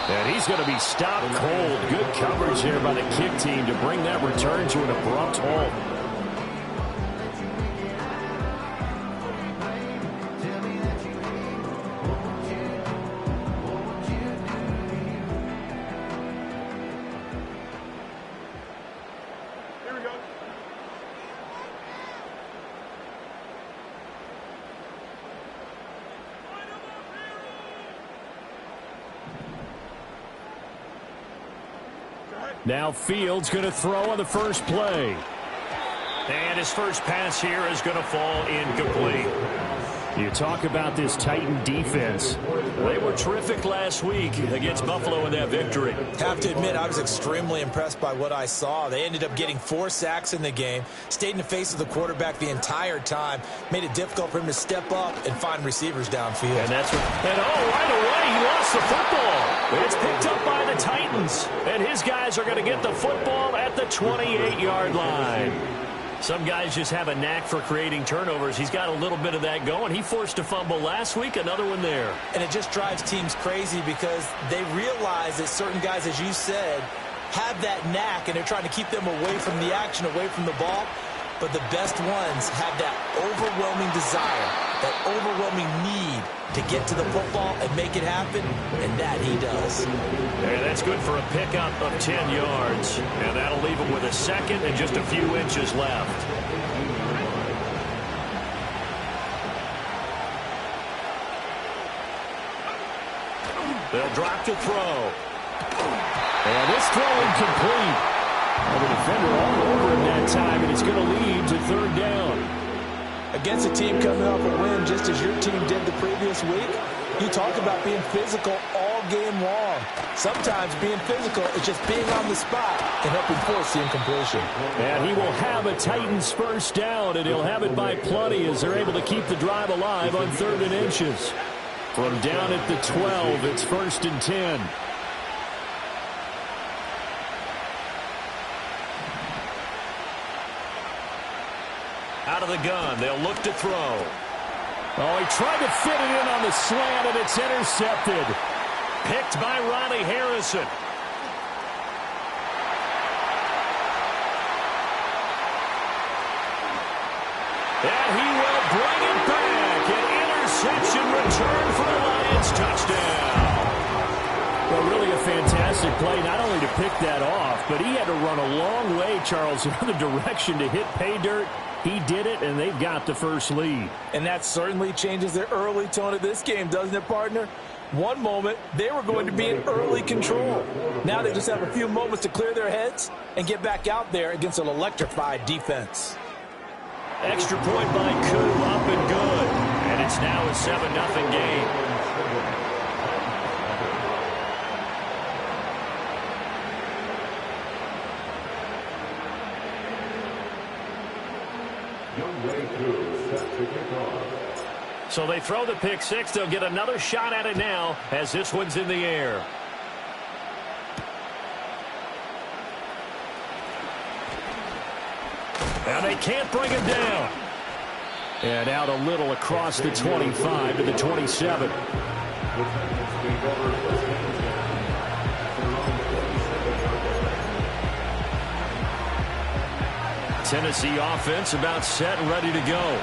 And he's going to be stopped cold. Good coverage there by the kick team to bring that return to an abrupt halt. Now Fields going to throw on the first play. And his first pass here is going to fall incomplete. You talk about this Titan defense. They were terrific last week against Buffalo in that victory. Have to admit, I was extremely impressed by what I saw. They ended up getting 4 sacks in the game, stayed in the face of the quarterback the entire time, made it difficult for him to step up and find receivers downfield. And that's what, and right away, he lost the football. It's picked up by the Titans, and his guys are going to get the football at the 28-yard line. Some guys just have a knack for creating turnovers. He's got a little bit of that going. He forced a fumble last week, another one there. And it just drives teams crazy because they realize that certain guys, as you said, have that knack, and they're trying to keep them away from the action, away from the ball. But the best ones have that overwhelming desire, that overwhelming need to get to the football and make it happen, and that he does. Hey, that's good for a pickup of 10 yards, and that'll leave him with a second and just a few inches left. They'll drop to throw. And this throw incomplete. And the defender all over him that time, and it's going to lead to third down. Against a team coming off a win, just as your team did the previous week, you talk about being physical all game long. Sometimes being physical is just being on the spot and helping force the incompletion. And he will have a Titans first down, and he'll have it by plenty as they're able to keep the drive alive on 3rd and inches. From down at the 12, it's 1st and 10. Out of the gun, they'll look to throw. Oh, he tried to fit it in on the slant, and it's intercepted. Picked by Riley Harrison. And he will bring it back. An interception return for a Lions touchdown. Well, really a fantastic play, not only to pick that off, but he had to run a long way, Charles, in the direction to hit pay dirt. He did it, and they've got the first lead. And that certainly changes the early tone of this game, doesn't it, partner? One moment, they were going to be in early control. Now they just have a few moments to clear their heads and get back out there against an electrified defense. Extra point by Koo, up and good. And it's now a 7-0 game. So they throw the pick six. They'll get another shot at it now as this one's in the air. And they can't bring him down. And out a little across the 25 to the 27. Tennessee offense about set and ready to go.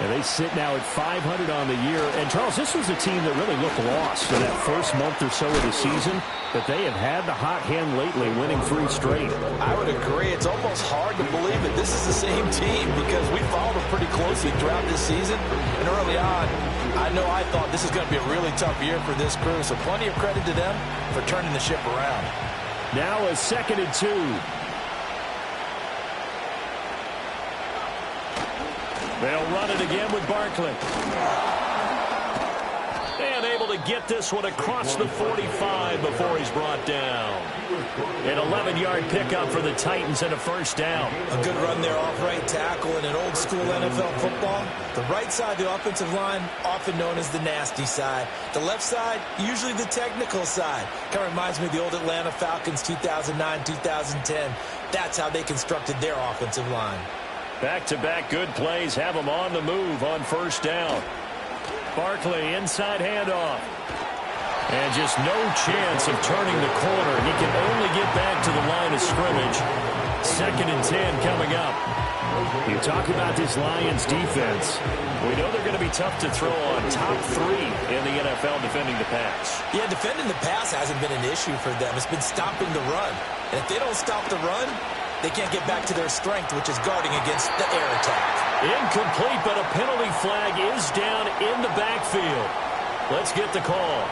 And they sit now at 500 on the year. And, Charles, this was a team that really looked lost for that first month or so of the season. But they have had the hot hand lately, winning 3 straight. I would agree. It's almost hard to believe that this is the same team because we followed them pretty closely throughout this season. And early on, I know I thought this is going to be a really tough year for this crew. So plenty of credit to them for turning the ship around. Now a 2nd and 2. They'll run it again with Barkley. And able to get this one across the 45 before he's brought down. An 11-yard pickup for the Titans and a first down. A good run there off right tackle in an old-school NFL football. The right side of the offensive line, often known as the nasty side. The left side, usually the technical side. Kind of reminds me of the old Atlanta Falcons 2009, 2010. That's how they constructed their offensive line. Back-to-back good plays have them on the move on first down. Barkley, inside handoff. And just no chance of turning the corner. He can only get back to the line of scrimmage. 2nd and 10 coming up. You talk about this Lions defense. We know they're going to be tough to throw on. Top 3 in the NFL defending the pass. Yeah, defending the pass hasn't been an issue for them. It's been stopping the run. And if they don't stop the run, they can't get back to their strength, which is guarding against the air attack. Incomplete, but a penalty flag is down in the backfield. Let's get the call.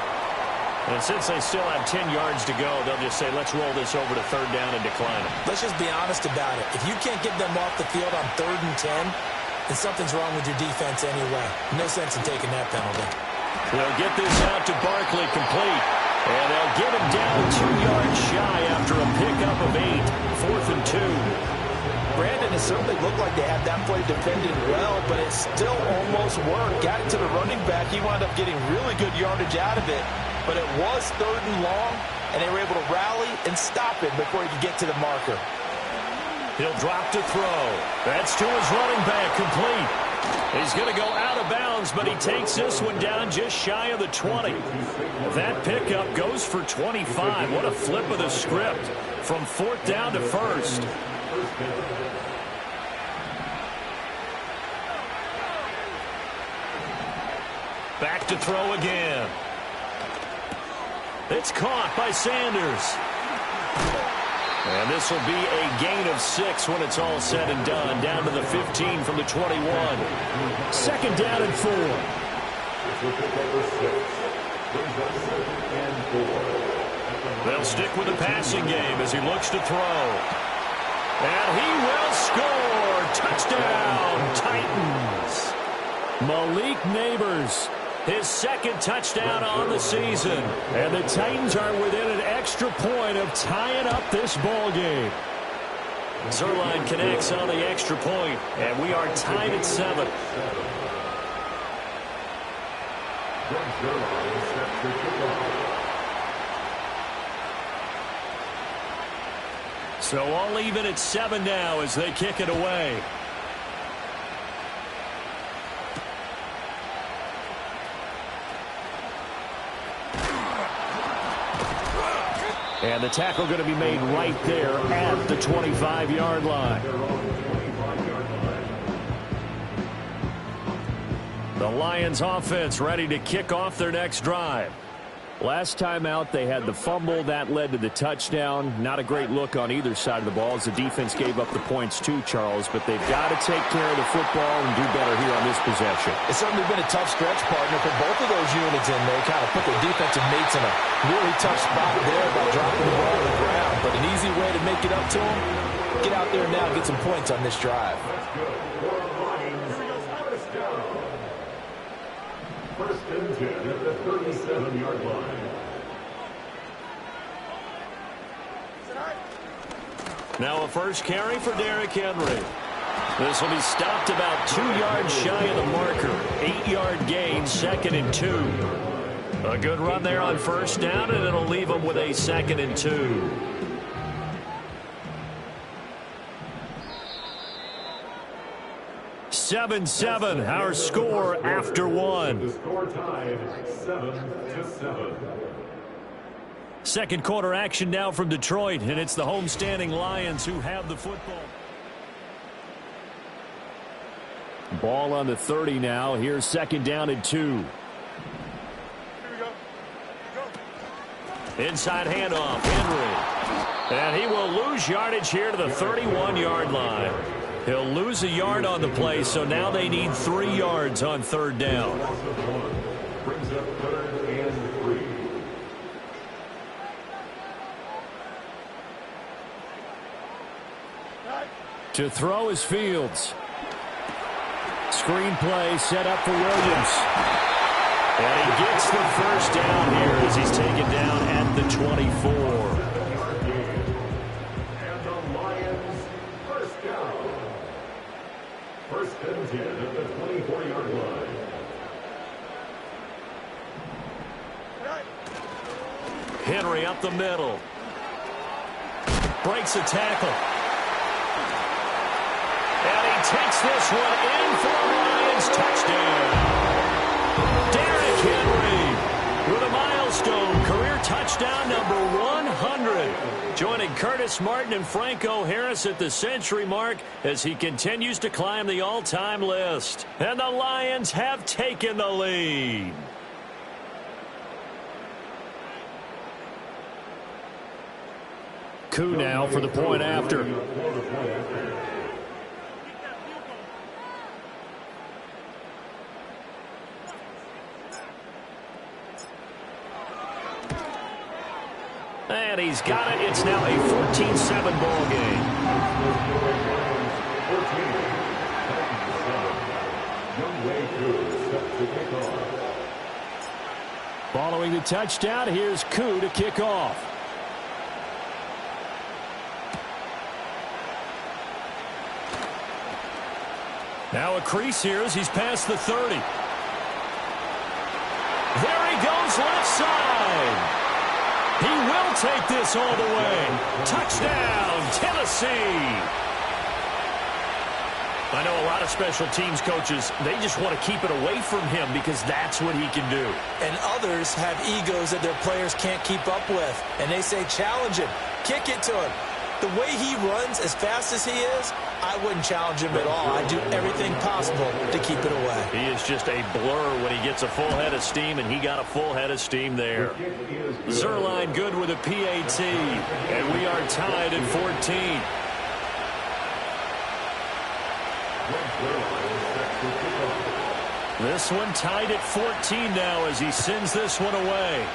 And since they still have 10 yards to go, they'll just say, let's roll this over to 3rd down and decline it. Let's just be honest about it. If you can't get them off the field on 3rd and 10, then something's wrong with your defense anyway. No sense in taking that penalty. They'll get this out to Barkley, complete. And they'll get him down 2 yards shy after a pickup of 8. 4th and 2. Brandon, it certainly looked like they had that play defended well, but it still almost worked. Got it to the running back. He wound up getting really good yardage out of it. But it was 3rd and long, and they were able to rally and stop it before he could get to the marker. He'll drop to throw. That's to his running back, complete. He's going to go out of bounds, but he takes this one down just shy of the 20. That pickup goes for 25. What a flip of the script from 4th down to 1st. Back to throw again. It's caught by Sanders. And this will be a gain of 6 when it's all said and done. Down to the 15 from the 21. 2nd down and 4. They'll stick with the passing game as he looks to throw. And he will score. Touchdown, Titans. Malik Neighbors. His 2nd touchdown on the season. And the Titans are within an extra point of tying up this ball game. Zerline connects on the extra point, and we are tied at 7. So all even at 7 now as they kick it away. And the tackle going to be made right there at the 25-yard line. The Lions offense ready to kick off their next drive. Last time out, they had the fumble. That led to the touchdown. Not a great look on either side of the ball as the defense gave up the points too, Charles. But they've got to take care of the football and do better here on this possession. It's certainly been a tough stretch, partner, for both of those units in there. Kind of put their defensive mates in a really tough spot there by dropping the ball on the ground. But an easy way to make it up to them, get out there now and get some points on this drive. First and 10 at the 37-yard line. Now a first carry for Derrick Henry. This will be stopped about 2 yards shy of the marker. 8-yard gain, 2nd and 2. A good run there on 1st down, and it'll leave them with a 2nd and 2. Seven, our score after 1. The score tied 7-7. Second quarter action now from Detroit, and it's the homestanding Lions who have the football. Ball on the 30 now. Here's 2nd down and 2. Inside handoff, Henry. And he will lose yardage here to the 31-yard line. He'll lose a yard on the play, so now they need 3 yards on 3rd down. Brings up 3rd and 3. To throw is Fields. Screen play set up for Williams. And he gets the 1st down here as he's taken down at the 24. And the Lions, 1st down. 1st and 10 at the 24-yard line. Henry up the middle. Breaks a tackle. And he takes this one in for a Lions touchdown. Derrick Henry with a milestone touchdown number 100. Joining Curtis Martin and Franco Harris at the century mark as he continues to climb the all-time list. And the Lions have taken the lead. Koo now for the point after. And he's got it. It's now a 14-7 ball game. Following the touchdown, here's Koo to kick off. Now a crease here as he's past the 30. There he goes left side. He will take this all the way. Touchdown, Tennessee. I know a lot of special teams coaches, they just want to keep it away from him because that's what he can do. And others have egos that their players can't keep up with. And they say, challenge him, kick it to him. The way he runs as fast as he is, I wouldn't challenge him at all. I'd do everything possible to keep it away. He is just a blur when he gets a full head of steam, and he got a full head of steam there. Zerline good with a PAT, and we are tied at 14. This one tied at 14 now as he sends this one away.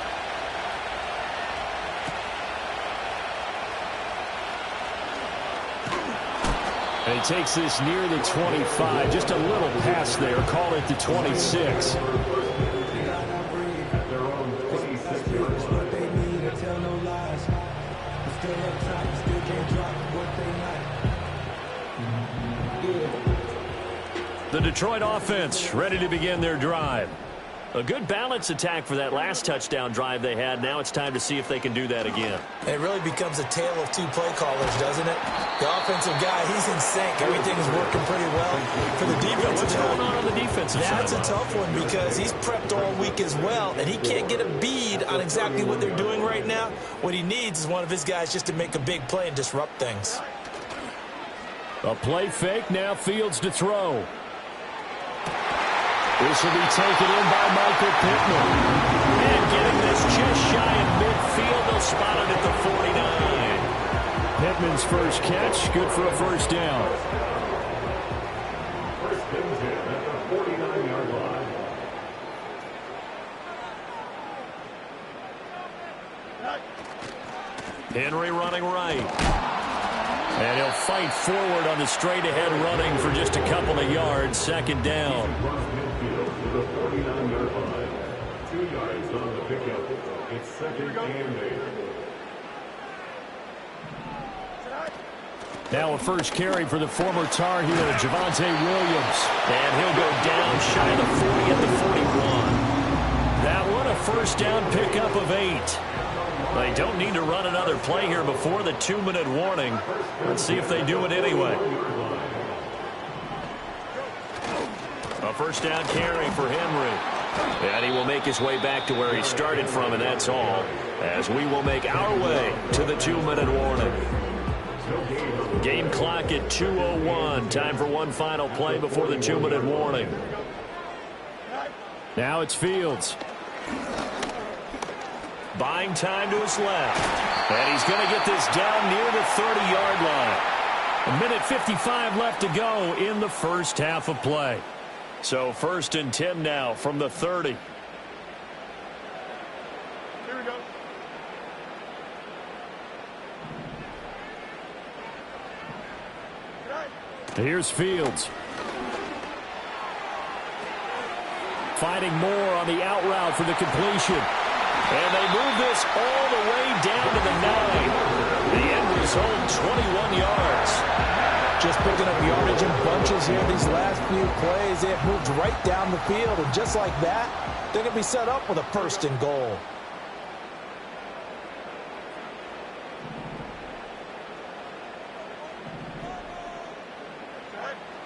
And he takes this near the 25, just a little pass there, call it the 26. The Detroit offense ready to begin their drive. A good balance attack for that last touchdown drive they had. Now it's time to see if they can do that again. It really becomes a tale of two play callers, doesn't it? The offensive guy, he's in sync. Everything's working pretty well. For the defensive What's going on the defensive side? That's a tough one because he's prepped all week as well, and he can't get a bead on exactly what they're doing right now. What he needs is one of his guys just to make a big play and disrupt things. A play fake, now Fields to throw. This will be taken in by Michael Pittman. And getting this just shy of midfield, they'll spot it at the 49. Pittman's first catch, good for a first down. First and 10 at the 49-yard line. Henry running right. And he'll fight forward on the straight-ahead running for just a couple of yards. Second down. The 49-yard line. 2 yards on the pickup. It's second and 8. Now a first carry for the former Tar Heel, Javonte Williams. And he'll go down shy of the 40 at the 41. That one a first down pickup of 8. They don't need to run another play here before the 2-minute warning. Let's see if they do it anyway. A first down carry for Henry. And he will make his way back to where he started from, and that's all. As we will make our way to the 2-minute warning. Game clock at 2:01. Time for one final play before the 2-minute warning. Now it's Fields. Buying time to his left. And he's going to get this down near the 30-yard line. 1:55 left to go in the first half of play. So first and 10 now from the 30. Here we go. Here's Fields. Finding more on the out route for the completion. And they move this all the way down to the 9. The end result, 21 yards. Just picking up yardage in bunches here these last few plays. They have moved right down the field, and just like that, they're going to be set up with a first and goal.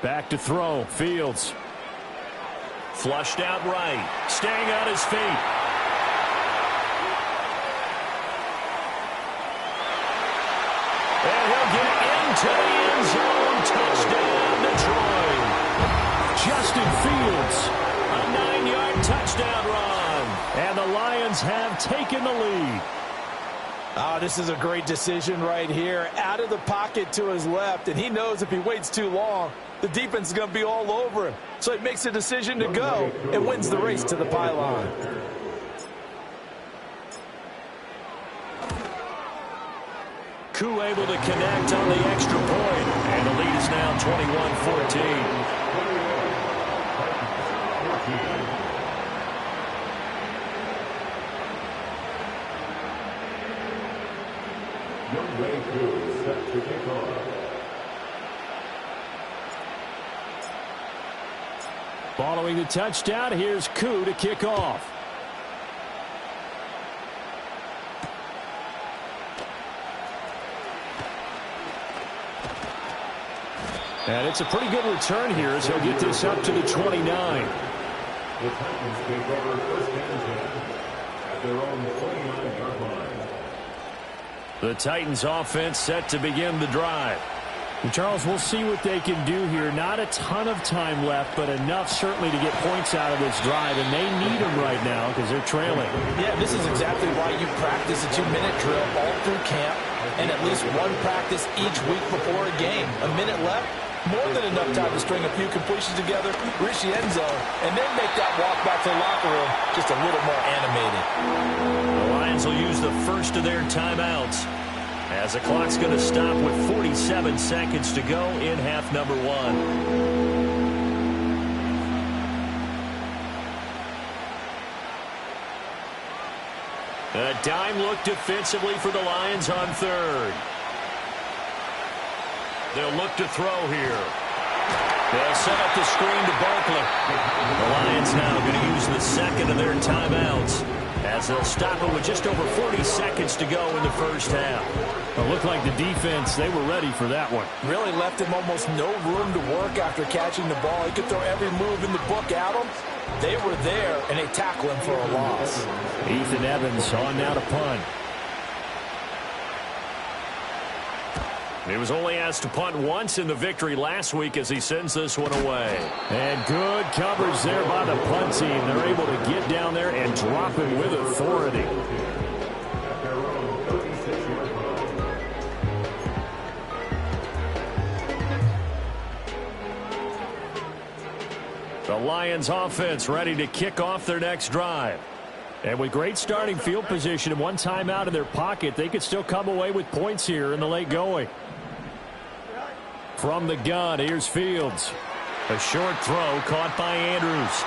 Back to throw, Fields. Flushed out right, staying on his feet. And he'll get into the end zone. Touchdown, Detroit. Justin Fields, a 9-yard touchdown run. And the Lions have taken the lead. Oh, this is a great decision right here. Out of the pocket to his left, and he knows if he waits too long, the defense is going to be all over him. So he makes a decision to go and wins the race to the pylon. Koo able to connect on the extra point, and the lead is now 21-14. Set to kick off. Following the touchdown, here's Koo to kick off. And it's a pretty good return here as he'll get this up to the 29. The Titans take over first and 10 at their own 29-yard line. The Titans offense set to begin the drive. And Charles, we'll see what they can do here. Not a ton of time left, but enough certainly to get points out of this drive, and they need them right now because they're trailing. Yeah, this is exactly why you practice a 2-minute drill all through camp and at least one practice each week before a game. A minute left, more than enough time to string a few completions together, reach the end zone, and then make that walk back to the locker room just a little more animated. The Lions will use the first of their timeouts as the clock's going to stop with 47 seconds to go in half number one. A dime look defensively for the Lions on third. They'll look to throw here. They'll set up the screen to Barkley. The Lions now going to use the second of their timeouts as they'll stop it with just over 40 seconds to go in the first half. It looked like the defense, they were ready for that one. Really left him almost no room to work after catching the ball. He could throw every move in the book at him. They were there, and they tackle him for a loss. Ethan Evans on now to punt. He was only asked to punt once in the victory last week as he sends this one away. And good coverage there by the punt team. They're able to get down there and drop it with authority. The Lions offense ready to kick off their next drive. And with great starting field position and one timeout in their pocket, they could still come away with points here in the late going. From the gun, here's Fields. A short throw caught by Andrews.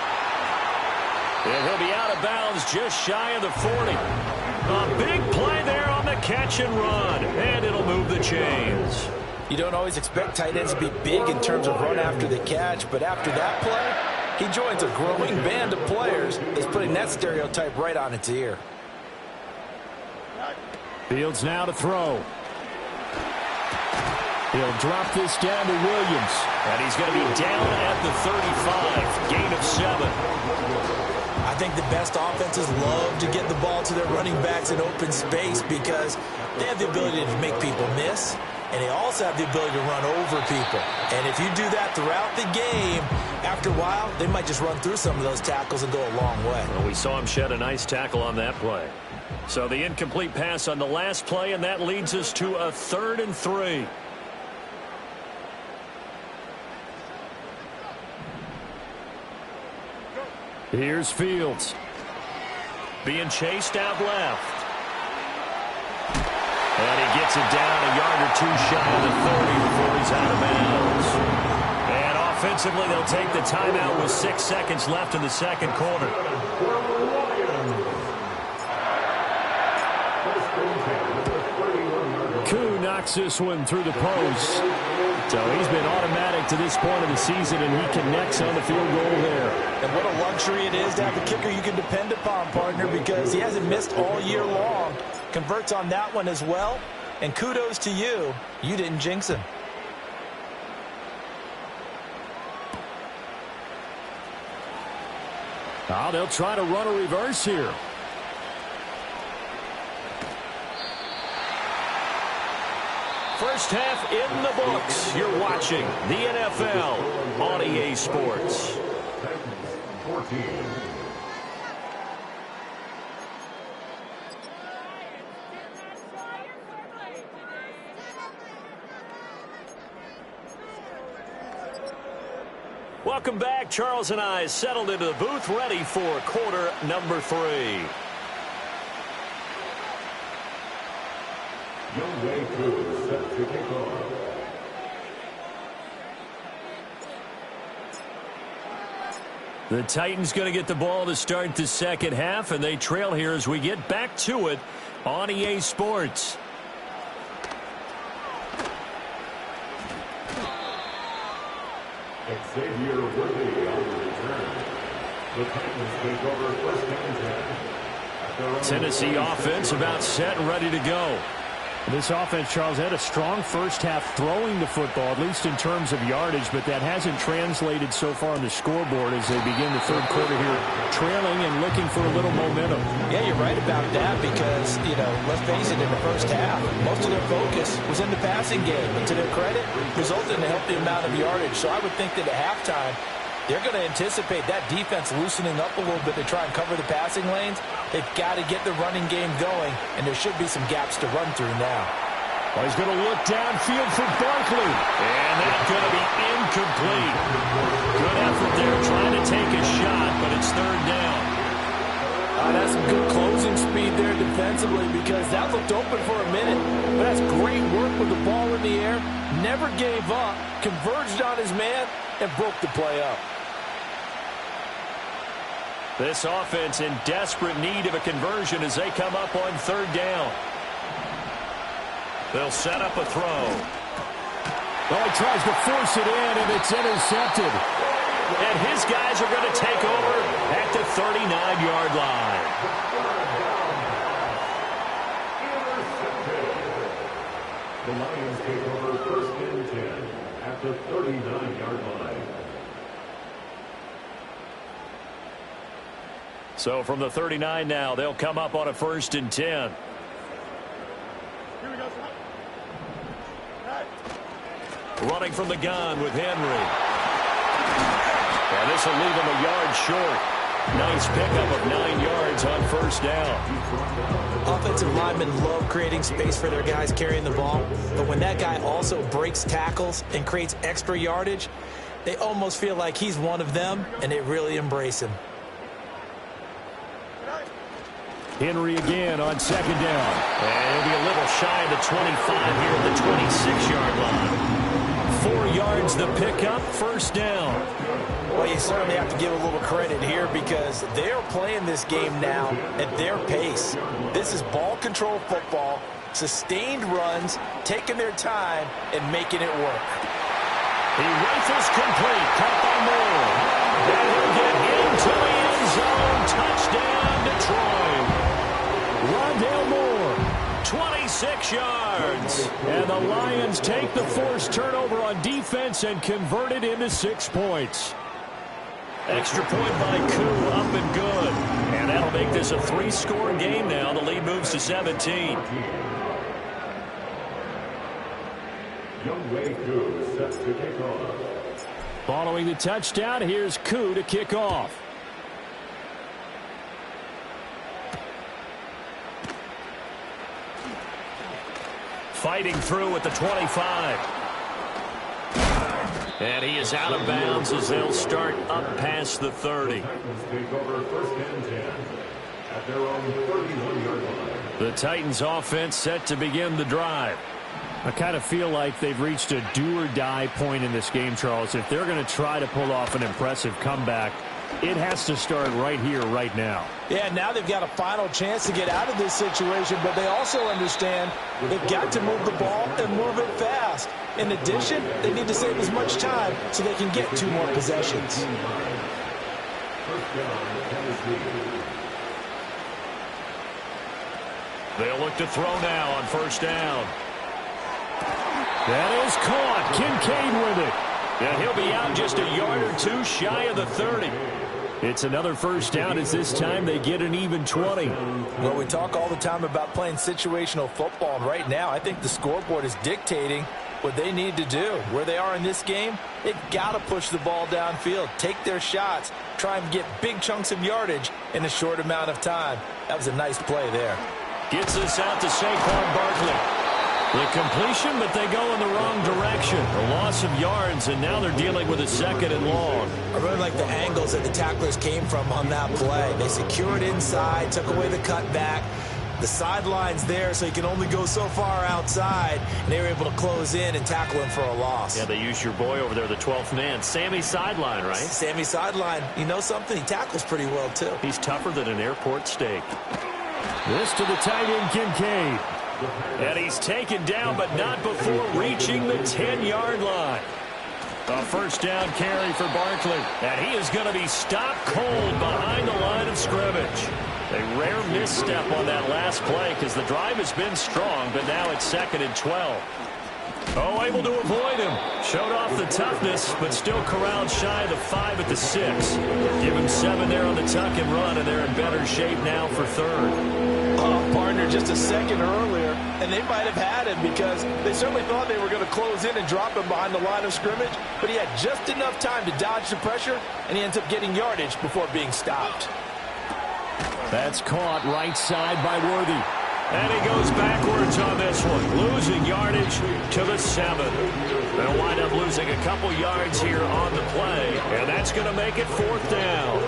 And he'll be out of bounds just shy of the 40. A big play there on the catch and run. And it'll move the chains. You don't always expect tight ends to be big in terms of run after the catch, but after that play, he joins a growing band of players that's putting that stereotype right on its ear. Fields now to throw. He'll drop this down to Williams. And he's going to be down at the 35. Gain of 7. I think the best offenses love to get the ball to their running backs in open space because they have the ability to make people miss, and they also have the ability to run over people. And if you do that throughout the game, after a while, they might just run through some of those tackles and go a long way. Well, we saw him shed a nice tackle on that play. So the incomplete pass on the last play, and that leads us to a 3rd and 3. Here's Fields. Being chased out left. And he gets it down a yard or two shy of the 30 before he's out of bounds. And offensively, they'll take the timeout with 6 seconds left in the second quarter. Koo knocks this one through the post. So he's been automatic to this point of the season, and he connects on the field goal there. And what a luxury it is to have a kicker you can depend upon, partner, because he hasn't missed all year long. Converts on that one as well. And kudos to you. You didn't jinx him. Oh, they'll try to run a reverse here. First half in the books. You're watching the NFL on EA Sports. 14. Welcome back. Charles and I settled into the booth, ready for quarter number 3. Youngway Cruz set to kick off. The Titans going to get the ball to start the second half, and they trail here as we get back to it on EA Sports. Xavier Worthy on the return. The Titans take over first and 10. Tennessee offense about set and ready to go. This offense, Charles, had a strong first half throwing the football, at least in terms of yardage, but that hasn't translated so far on the scoreboard as they begin the third quarter here, trailing and looking for a little momentum. Yeah, you're right about that because, let's face it, in the first half, most of their focus was in the passing game. And to their credit, resulted in a healthy amount of yardage. So I would think that at halftime, they're going to anticipate that defense loosening up a little bit to try and cover the passing lanes. They've got to get the running game going, and there should be some gaps to run through now. Well, he's going to look downfield for Barkley. And that's going to be incomplete. Good effort there trying to take a shot, but it's third down. That's some good closing speed there defensively because that looked open for a minute. But that's great work with the ball in the air. Never gave up, converged on his man, and broke the play up. This offense in desperate need of a conversion as they come up on third down. They'll set up a throw. Well, he tries to force it in, and it's intercepted. And his guys are going to take over at the 39-yard line. The Lions take over first and 10 at the 39-yard line. So from the 39 now, they'll come up on a first and 10. Running from the gun with Henry. And this will leave him a yard short. Nice pickup of 9 yards on first down. Offensive linemen love creating space for their guys carrying the ball, but when that guy also breaks tackles and creates extra yardage, they almost feel like he's one of them, and they really embrace him. Henry again on second down. And he'll be a little shy of the 25 here at the 26-yard line. 4 yards the pickup, first down. Well, you certainly have to give a little credit here because they're playing this game now at their pace. This is ball control football, sustained runs, taking their time, and making it work. He rifles complete, caught by Moore. And he'll get into the end zone. Touchdown, Detroit. Rondale Moore, 26 yards. and the Lions take the forced turnover on defense and convert it into 6 points. Extra point by Koo, up and good. And that'll make this a 3-score game now. The lead moves to 17. Youngway Cruz sets to kick off. Following the touchdown, here's Koo to kick off. Fighting through at the 25. And he is out of bounds as they'll start up past the 30. Titans take over first and 10 at their own 31-yard line. The Titans offense set to begin the drive. I kind of feel like they've reached a do-or-die point in this game, Charles. If they're going to try to pull off an impressive comeback, it has to start right here, right now. Yeah, now they've got a final chance to get out of this situation, but they also understand they've got to move the ball and move it fast. In addition, they need to save as much time so they can get 2 more possessions. First down, Tennessee. They'll look to throw now on first down. That is caught. Kincaid with it. And he'll be out just a yard or 2 shy of the 30. It's another first down as this time they get an even 20. Well, we talk all the time about playing situational football, and right now I think the scoreboard is dictating what they need to do. Where they are in this game, they've got to push the ball downfield, take their shots, try and get big chunks of yardage in a short amount of time. That was a nice play there. Gets us out to Saquon Barkley. The completion, but they go in the wrong direction. A loss of yards, and now they're dealing with a 2nd and long. I really like the angles that the tacklers came from on that play. They secured inside, took away the cutback. The sideline's there, so you can only go so far outside, and they were able to close in and tackle him for a loss. Yeah, they used your boy over there, the 12th man. Sammy Sideline, right? Sammy Sideline. You know something? He tackles pretty well, too. He's tougher than an airport steak. This to the tight end, Kincaid. And he's taken down, but not before reaching the 10-yard line. A first down carry for Barkley. And he is going to be stopped cold behind the line of scrimmage. A rare misstep on that last play because the drive has been strong, but now it's 2nd and 12. Oh, able to avoid him. Showed off the toughness, but still corralled shy of the 5 at the 6. Give him 7 there on the tuck and run, and they're in better shape now for 3rd. Partner, just a second earlier, and they might have had him because they certainly thought they were going to close in and drop him behind the line of scrimmage, but he had just enough time to dodge the pressure, and he ends up getting yardage before being stopped. That's caught right side by Worthy. And he goes backwards on this one, losing yardage to the 7. They'll wind up losing a couple yards here on the play, and that's going to make it 4th down.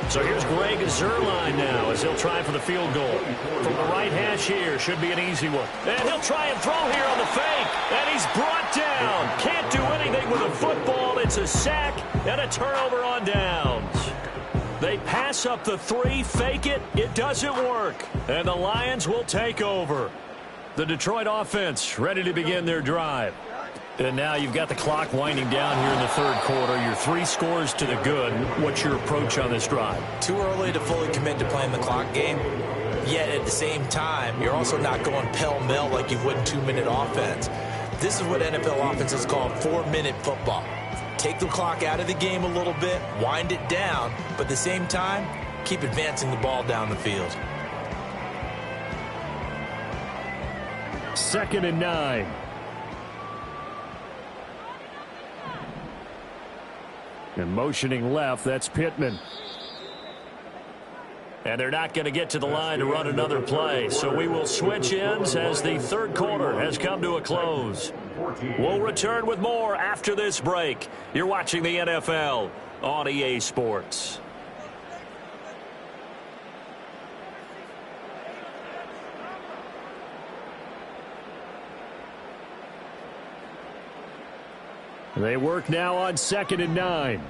So here's Greg Zuerlein now as he'll try for the field goal. From the right hash here, should be an easy one. And he'll try and throw here on the fake. And he's brought down. Can't do anything with a football. It's a sack and a turnover on downs. They pass up the 3, fake it. It doesn't work. And the Lions will take over. The Detroit offense ready to begin their drive. And now you've got the clock winding down here in the 3rd quarter. You're 3 scores to the good. What's your approach on this drive? Too early to fully commit to playing the clock game. Yet at the same time, you're also not going pell-mell like you would in 2-minute offense. This is what NFL offenses call 4-minute football. Take the clock out of the game a little bit, wind it down, but at the same time, keep advancing the ball down the field. 2nd and 9. And motioning left, that's Pittman. And they're not going to get to the line to run another play. So we will switch ends as the 3rd quarter has come to a close. We'll return with more after this break. You're watching the NFL on EA Sports. They work now on 2nd and 9.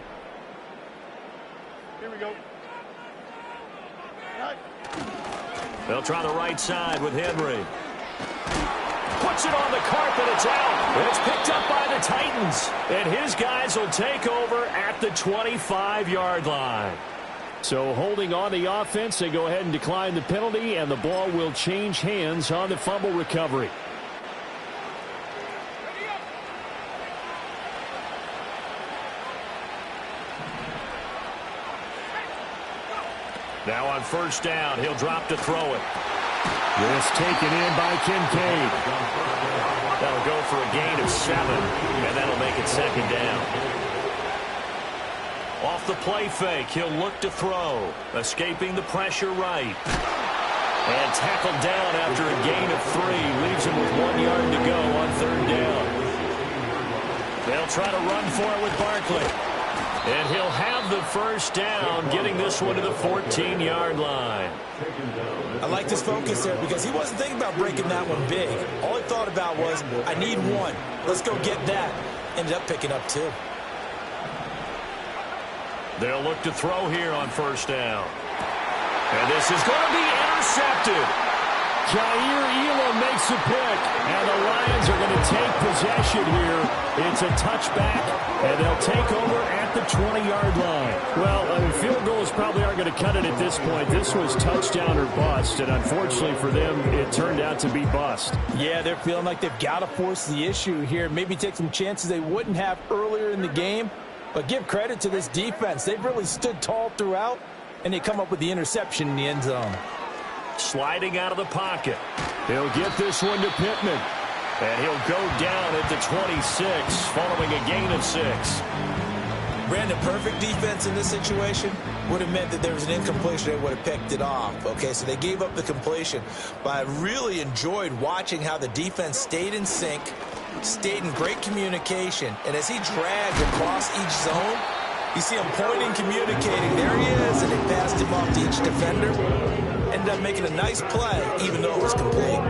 Here we go. They'll try the right side with Henry. Puts it on the carpet. It's out. It's picked up by the Titans. And his guys will take over at the 25-yard line. So holding on the offense, they go ahead and decline the penalty, and the ball will change hands on the fumble recovery. Now on first down, he'll drop to throw it. This taken in by Kincaid. That'll go for a gain of 7, and that'll make it 2nd down. Off the play fake, he'll look to throw. Escaping the pressure right. And tackled down after a gain of 3. Leaves him with 1 yard to go on 3rd down. They'll try to run for it with Barkley. And he'll have the first down, getting this one to the 14-yard line. I like his focus there because he wasn't thinking about breaking that one big. All he thought about was, I need 1. Let's go get that. Ended up picking up 2. They'll look to throw here on first down. And this is going to be intercepted. Jair Elam makes a pick, and the Lions are going to take possession here. It's a touchback, and they'll take over at the 20-yard line. Well, field goals probably aren't going to cut it at this point. This was touchdown or bust, and unfortunately for them, it turned out to be bust. Yeah, they're feeling like they've got to force the issue here, maybe take some chances they wouldn't have earlier in the game. But give credit to this defense. They've really stood tall throughout, and they come up with the interception in the end zone. Sliding out of the pocket. He'll get this one to Pittman. And he'll go down at the 26, following a gain of 6. Brandon, perfect defense in this situation would have meant that there was an incompletion. They would have picked it off. Okay, so they gave up the completion. But I really enjoyed watching how the defense stayed in sync, stayed in great communication. And as he dragged across each zone, you see him pointing, communicating. There he is, and they passed him off to each defender. Ended up making a nice play, even though it was complete.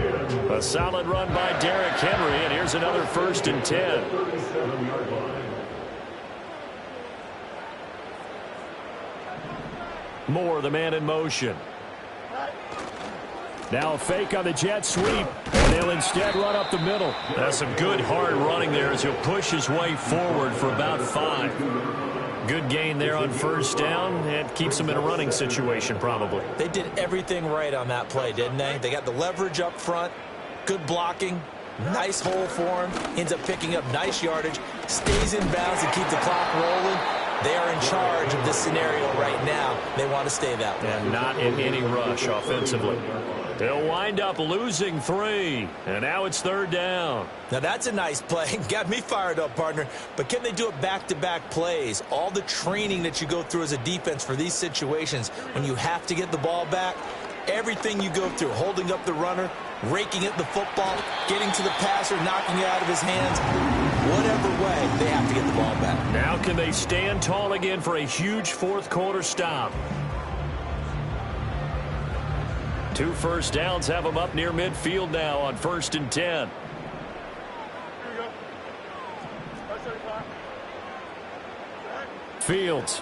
A solid run by Derrick Henry, and here's another 1st and 10. Moore, the man in motion. Now a fake on the jet sweep, and they'll instead run up the middle. That's some good hard running there as he'll push his way forward for about 5. Good gain there on 1st down, and keeps them in a running situation probably. They did everything right on that play, didn't they? They got the leverage up front, good blocking, nice hole for him, ends up picking up nice yardage, stays in bounds and keep the clock rolling. They are in charge of this scenario right now. They want to stay that way. And not in any rush offensively. They'll wind up losing 3, and now it's 3rd down. Now that's a nice play. Got me fired up, partner. But can they do it back-to-back plays? All the training that you go through as a defense for these situations, when you have to get the ball back, everything you go through, holding up the runner, raking at the football, getting to the passer, knocking it out of his hands, whatever way, they have to get the ball back. Now can they stand tall again for a huge 4th quarter stop? 2 first downs have them up near midfield now on 1st and 10. Fields.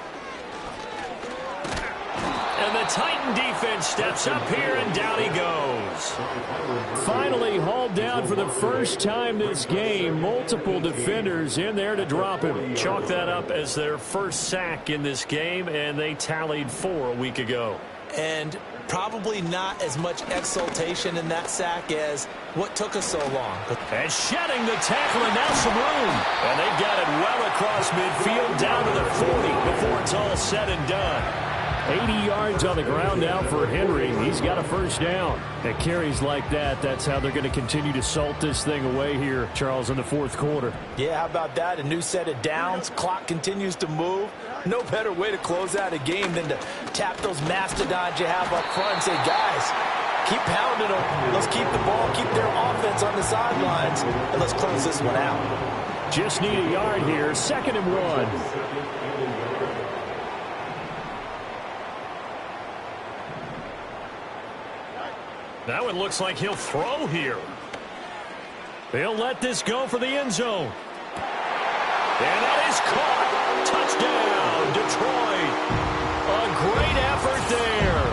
And the Titan defense steps up here, and down he goes. Finally hauled down for the first time this game. Multiple defenders in there to drop him. Chalk that up as their first sack in this game, and they tallied 4 a week ago. And probably not as much exultation in that sack as what took us so long. And shedding the tackle, and now some room. And they've got it well across midfield down to the 40 before it's all said and done. 80 yards on the ground now for Henry. He's got a 1st down. At carries like that, that's how they're going to continue to salt this thing away here, Charles, in the 4th quarter. Yeah, how about that? A new set of downs. Clock continues to move. No better way to close out a game than to tap those mastodons you have up front and say, guys, keep pounding them. Let's keep the ball, keep their offense on the sidelines, and let's close this one out. Just need a yard here. 2nd and 1. That one looks like he'll throw here. They'll let this go for the end zone. And that is caught. Touchdown, Detroit. A great effort there.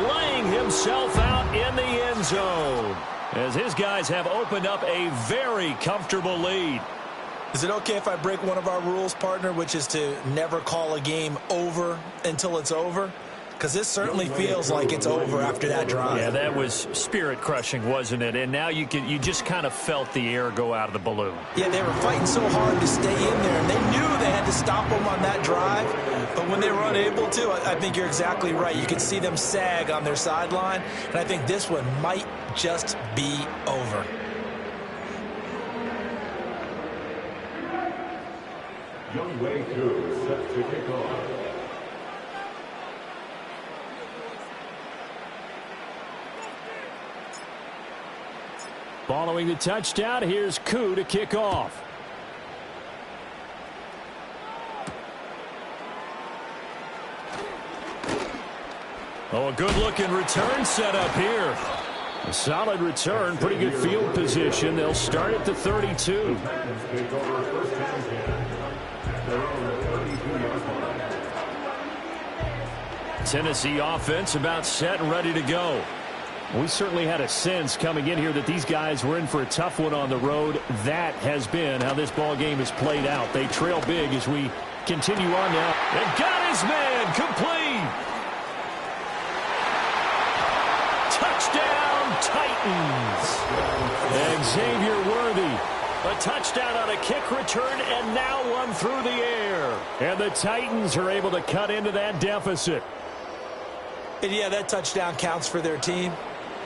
Laying himself out in the end zone as his guys have opened up a very comfortable lead. Is it okay if I break one of our rules, partner, which is to never call a game over until it's over? Because this certainly feels like it's over after that drive. Yeah, that was spirit-crushing, wasn't it? And now you just kind of felt the air go out of the balloon. Yeah, they were fighting so hard to stay in there, and they knew they had to stop them on that drive. But when they were unable to, I think you're exactly right. You could see them sag on their sideline, and I think this one might just be over. Young Wei Koo set to kick off. Following the touchdown, here's Koo to kick off. Oh, a good-looking return set up here. A solid return, pretty good field position. They'll start at the 32. Tennessee offense about set and ready to go. We certainly had a sense coming in here that these guys were in for a tough one on the road. That has been how this ball game has played out. They trail big as we continue on now. And got his man complete. Touchdown, Titans. Xavier Worthy. A touchdown on a kick return and now one through the air. And the Titans are able to cut into that deficit. And yeah, that touchdown counts for their team,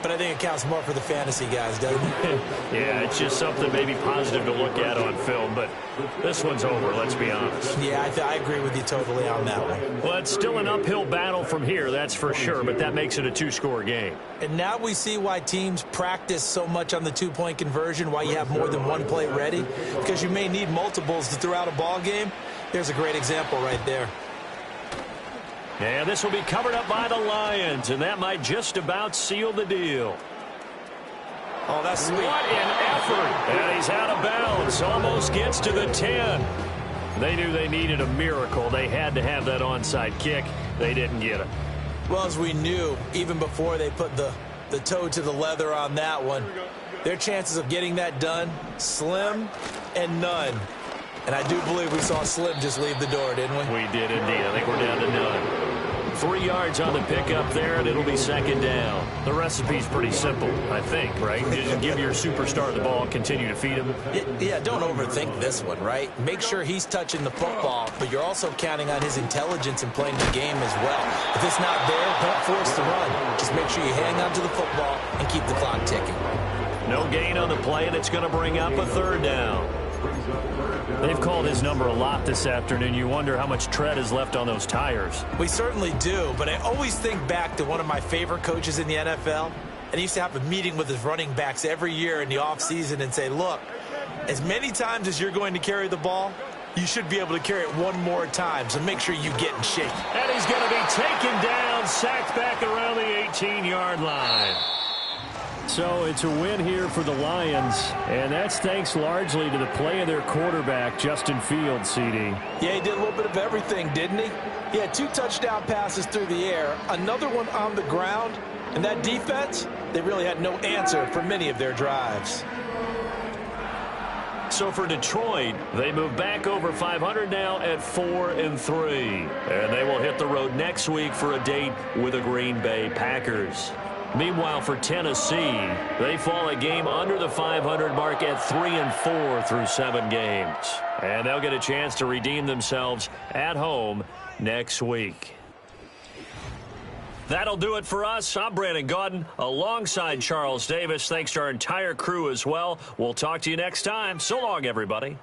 but I think it counts more for the fantasy guys, doesn't it? Yeah, it's just something maybe positive to look at on film, but this one's over, let's be honest. Yeah, I agree with you totally on that one. Well, it's still an uphill battle from here, that's for sure, but that makes it a two-score game. And now we see why teams practice so much on the two-point conversion, why you have more than one play ready, because you may need multiples throughout a ball game. There's a great example right there. And this will be covered up by the Lions, and that might just about seal the deal. Oh, that's sweet. What an effort. And he's out of bounds. Almost gets to the 10. They knew they needed a miracle. They had to have that onside kick. They didn't get it. Well, as we knew, even before they put the toe to the leather on that one, their chances of getting that done, slim and none. And I do believe we saw Slim just leave the door, didn't we? We did indeed. I think we're down to none. 3 yards on the pickup there, and it'll be second down. The recipe's pretty simple, I think, right? Just give your superstar the ball, continue to feed him. Yeah, don't overthink this one, right? Make sure he's touching the football, but you're also counting on his intelligence and playing the game as well. If it's not there, don't force the run. Just make sure you hang on to the football and keep the clock ticking. No gain on the play, and it's going to bring up a third down. They've called his number a lot this afternoon. You wonder how much tread is left on those tires. We certainly do, but I always think back to one of my favorite coaches in the NFL, and he used to have a meeting with his running backs every year in the offseason and say, look, as many times as you're going to carry the ball, you should be able to carry it one more time, so make sure you get in shape. And he's going to be taken down, sacked back around the 18-yard line. So it's a win here for the Lions, and that's thanks largely to the play of their quarterback, Justin Fields, CD. Yeah, he did a little bit of everything, didn't he? He had 2 touchdown passes through the air, another one on the ground, and that defense, they really had no answer for many of their drives. So for Detroit, they move back over 500 now at 4-3. And they will hit the road next week for a date with the Green Bay Packers. Meanwhile, for Tennessee, they fall a game under the 500 mark at 3-4 through 7 games. And they'll get a chance to redeem themselves at home next week. That'll do it for us. I'm Brandon Gaudin alongside Charles Davis. Thanks to our entire crew as well. We'll talk to you next time. So long, everybody.